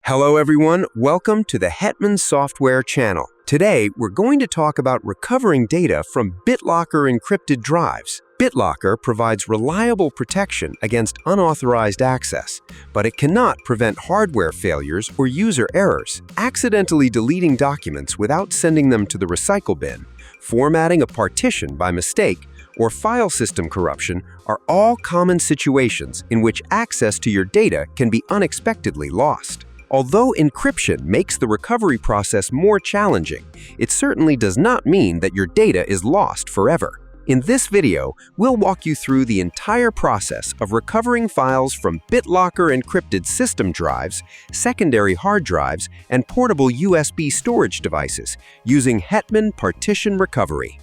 Hello everyone, welcome to the Hetman Software channel. Today, we're going to talk about recovering data from BitLocker-encrypted drives. BitLocker provides reliable protection against unauthorized access, but it cannot prevent hardware failures or user errors. Accidentally deleting documents without sending them to the recycle bin, formatting a partition by mistake, or file system corruption are all common situations in which access to your data can be unexpectedly lost. Although encryption makes the recovery process more challenging, it certainly does not mean that your data is lost forever. In this video, we'll walk you through the entire process of recovering files from BitLocker-encrypted system drives, secondary hard drives, and portable USB storage devices using Hetman Partition Recovery.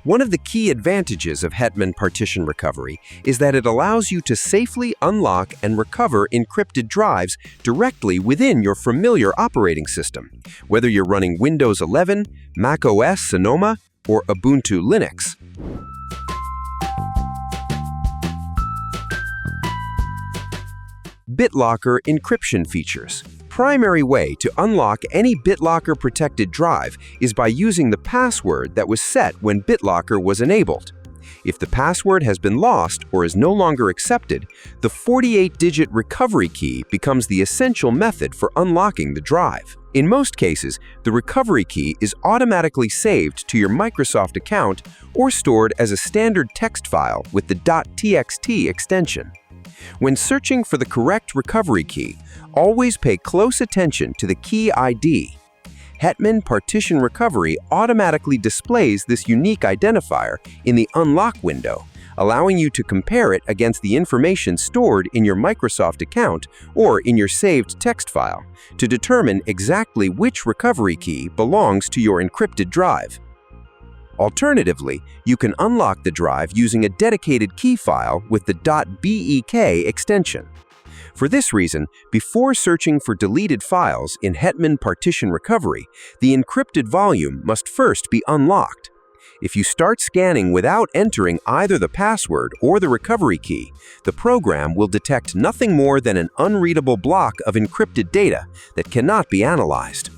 One of the key advantages of Hetman Partition Recovery is that it allows you to safely unlock and recover encrypted drives directly within your familiar operating system, whether you're running Windows 11, Mac OS Sonoma, or Ubuntu Linux. BitLocker encryption features. Primary way to unlock any BitLocker-protected drive is by using the password that was set when BitLocker was enabled. If the password has been lost or is no longer accepted, the 48-digit recovery key becomes the essential method for unlocking the drive. In most cases, the recovery key is automatically saved to your Microsoft account or stored as a standard text file with the .txt extension. When searching for the correct recovery key, always pay close attention to the key ID. Hetman Partition Recovery automatically displays this unique identifier in the Unlock window, allowing you to compare it against the information stored in your Microsoft account or in your saved text file to determine exactly which recovery key belongs to your encrypted drive. Alternatively, you can unlock the drive using a dedicated key file with the .BEK extension. For this reason, before searching for deleted files in Hetman Partition Recovery, the encrypted volume must first be unlocked. If you start scanning without entering either the password or the recovery key, the program will detect nothing more than an unreadable block of encrypted data that cannot be analyzed.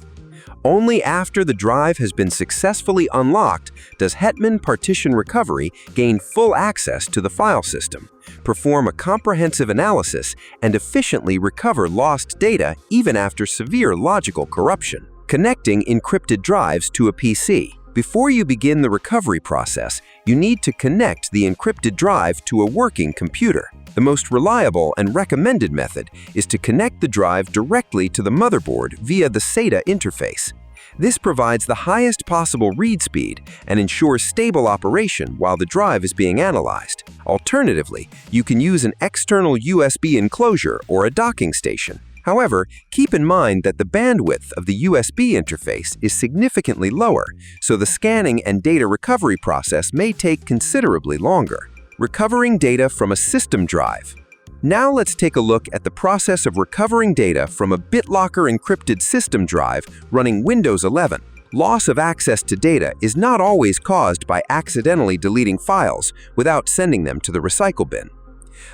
Only after the drive has been successfully unlocked does Hetman Partition Recovery gain full access to the file system, perform a comprehensive analysis, and efficiently recover lost data even after severe logical corruption. Connecting encrypted drives to a PC. Before you begin the recovery process, you need to connect the encrypted drive to a working computer. The most reliable and recommended method is to connect the drive directly to the motherboard via the SATA interface. This provides the highest possible read speed and ensures stable operation while the drive is being analyzed. Alternatively, you can use an external USB enclosure or a docking station. However, keep in mind that the bandwidth of the USB interface is significantly lower, so the scanning and data recovery process may take considerably longer. Recovering data from a system drive. Now let's take a look at the process of recovering data from a BitLocker-encrypted system drive running Windows 11. Loss of access to data is not always caused by accidentally deleting files without sending them to the recycle bin.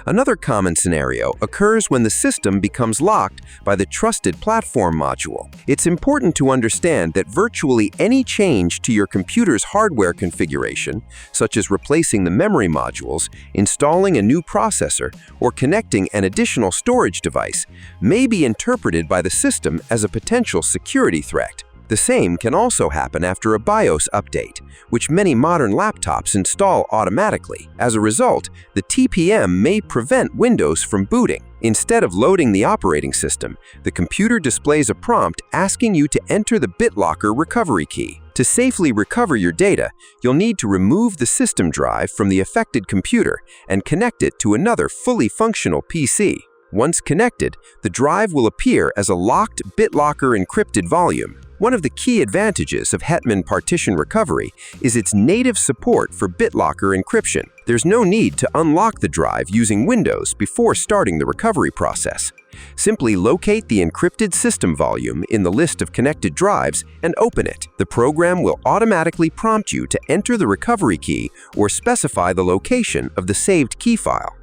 Another common scenario occurs when the system becomes locked by the Trusted Platform module. It's important to understand that virtually any change to your computer's hardware configuration, such as replacing the memory modules, installing a new processor, or connecting an additional storage device, may be interpreted by the system as a potential security threat. The same can also happen after a BIOS update, which many modern laptops install automatically. As a result, the TPM may prevent Windows from booting. Instead of loading the operating system, the computer displays a prompt asking you to enter the BitLocker recovery key. To safely recover your data, you'll need to remove the system drive from the affected computer and connect it to another fully functional PC. Once connected, the drive will appear as a locked BitLocker encrypted volume. One of the key advantages of Hetman Partition Recovery is its native support for BitLocker encryption. There's no need to unlock the drive using Windows before starting the recovery process. Simply locate the encrypted system volume in the list of connected drives and open it. The program will automatically prompt you to enter the recovery key or specify the location of the saved key file.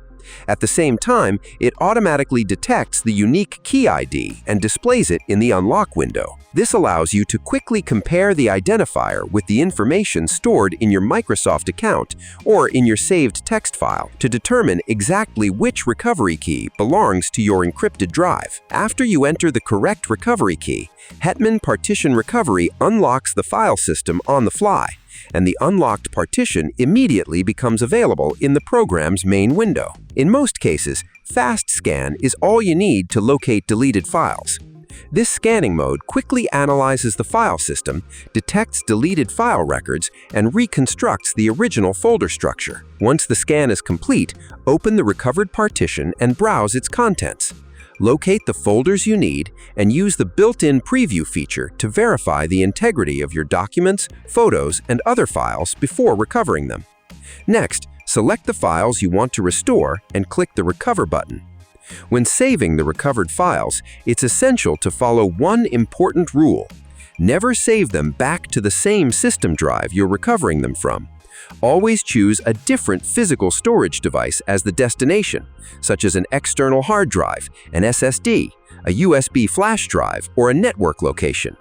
At the same time, it automatically detects the unique key ID and displays it in the unlock window. This allows you to quickly compare the identifier with the information stored in your Microsoft account or in your saved text file to determine exactly which recovery key belongs to your encrypted drive. After you enter the correct recovery key, Hetman Partition Recovery unlocks the file system on the fly, and the unlocked partition immediately becomes available in the program's main window. In most cases, Fast Scan is all you need to locate deleted files. This scanning mode quickly analyzes the file system, detects deleted file records, and reconstructs the original folder structure. Once the scan is complete, open the recovered partition and browse its contents. Locate the folders you need and use the built-in preview feature to verify the integrity of your documents, photos, and other files before recovering them. Next, select the files you want to restore and click the Recover button. When saving the recovered files, it's essential to follow one important rule. Never save them back to the same system drive you're recovering them from. Always choose a different physical storage device as the destination, such as an external hard drive, an SSD, a USB flash drive, or a network location.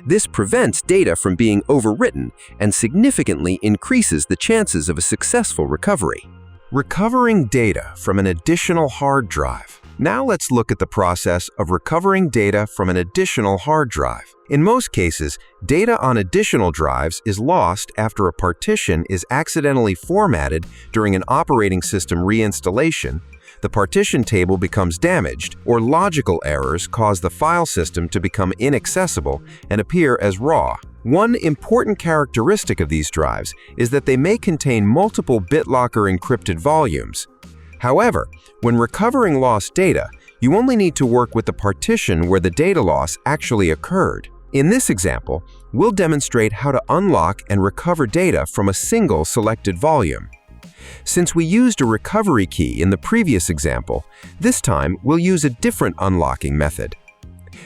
This prevents data from being overwritten and significantly increases the chances of a successful recovery. Recovering data from an additional hard drive. Now let's look at the process of recovering data from an additional hard drive. In most cases, data on additional drives is lost after a partition is accidentally formatted during an operating system reinstallation, the partition table becomes damaged, or logical errors cause the file system to become inaccessible and appear as raw. One important characteristic of these drives is that they may contain multiple BitLocker-encrypted volumes. However, when recovering lost data, you only need to work with the partition where the data loss actually occurred. In this example, we'll demonstrate how to unlock and recover data from a single selected volume. Since we used a recovery key in the previous example, this time we'll use a different unlocking method.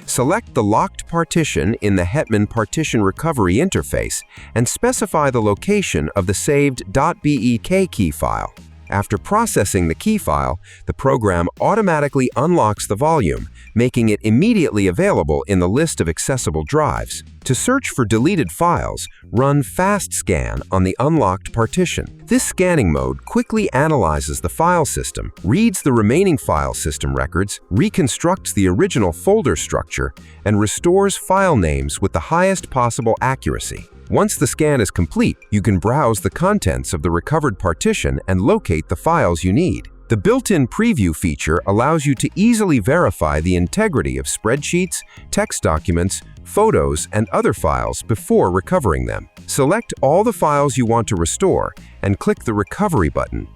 Select the locked partition in the Hetman Partition Recovery interface and specify the location of the saved .BEK key file. After processing the key file, the program automatically unlocks the volume, making it immediately available in the list of accessible drives. To search for deleted files, run Fast Scan on the unlocked partition. This scanning mode quickly analyzes the file system, reads the remaining file system records, reconstructs the original folder structure, and restores file names with the highest possible accuracy. Once the scan is complete, you can browse the contents of the recovered partition and locate the files you need. The built-in preview feature allows you to easily verify the integrity of spreadsheets, text documents, photos, and other files before recovering them. Select all the files you want to restore and click the Recovery button.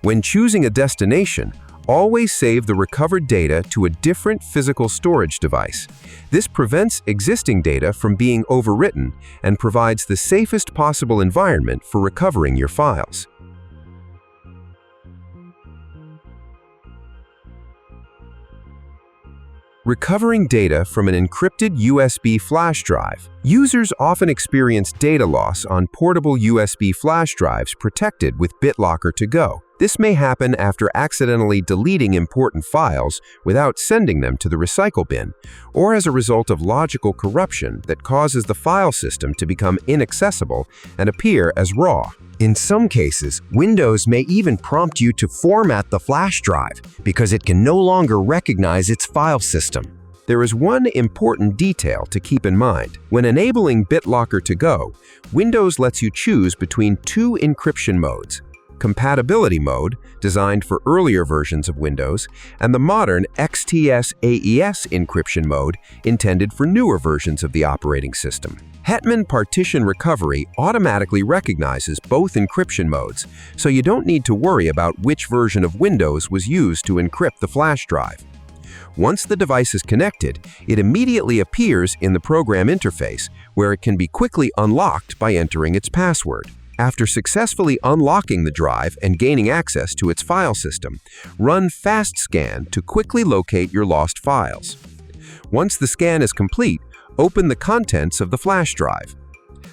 When choosing a destination, always save the recovered data to a different physical storage device. This prevents existing data from being overwritten and provides the safest possible environment for recovering your files. Recovering data from an encrypted USB flash drive. Users often experience data loss on portable USB flash drives protected with BitLocker To Go. This may happen after accidentally deleting important files without sending them to the recycle bin, or as a result of logical corruption that causes the file system to become inaccessible and appear as raw. In some cases, Windows may even prompt you to format the flash drive because it can no longer recognize its file system. There is one important detail to keep in mind. When enabling BitLocker To Go, Windows lets you choose between two encryption modes: Compatibility Mode, designed for earlier versions of Windows, and the modern XTS-AES encryption mode, intended for newer versions of the operating system. Hetman Partition Recovery automatically recognizes both encryption modes, so you don't need to worry about which version of Windows was used to encrypt the flash drive. Once the device is connected, it immediately appears in the program interface, where it can be quickly unlocked by entering its password. After successfully unlocking the drive and gaining access to its file system, run Fast Scan to quickly locate your lost files. Once the scan is complete, open the contents of the flash drive.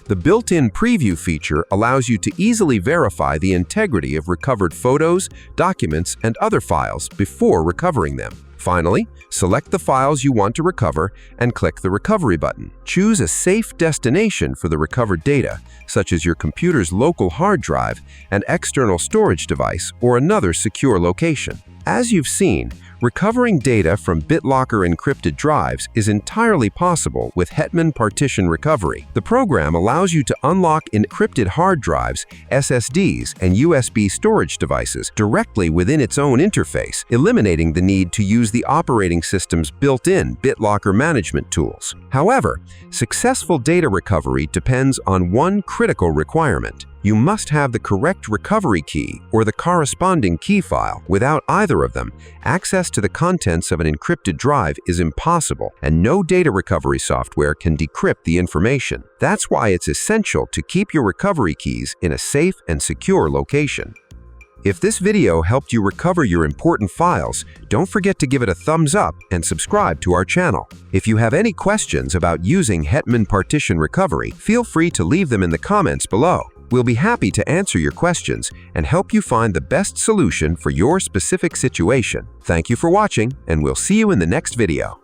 The built-in preview feature allows you to easily verify the integrity of recovered photos, documents, and other files before recovering them. Finally, select the files you want to recover and click the Recovery button. Choose a safe destination for the recovered data, such as your computer's local hard drive, an external storage device, or another secure location. As you've seen, recovering data from BitLocker-encrypted drives is entirely possible with Hetman Partition Recovery. The program allows you to unlock encrypted hard drives, SSDs, and USB storage devices directly within its own interface, eliminating the need to use the operating system's built-in BitLocker management tools. However, successful data recovery depends on one critical requirement. You must have the correct recovery key or the corresponding key file. Without either of them, access to the contents of an encrypted drive is impossible, and no data recovery software can decrypt the information. That's why it's essential to keep your recovery keys in a safe and secure location. If this video helped you recover your important files, don't forget to give it a thumbs up and subscribe to our channel. If you have any questions about using Hetman Partition Recovery, feel free to leave them in the comments below. We'll be happy to answer your questions and help you find the best solution for your specific situation. Thank you for watching, and we'll see you in the next video.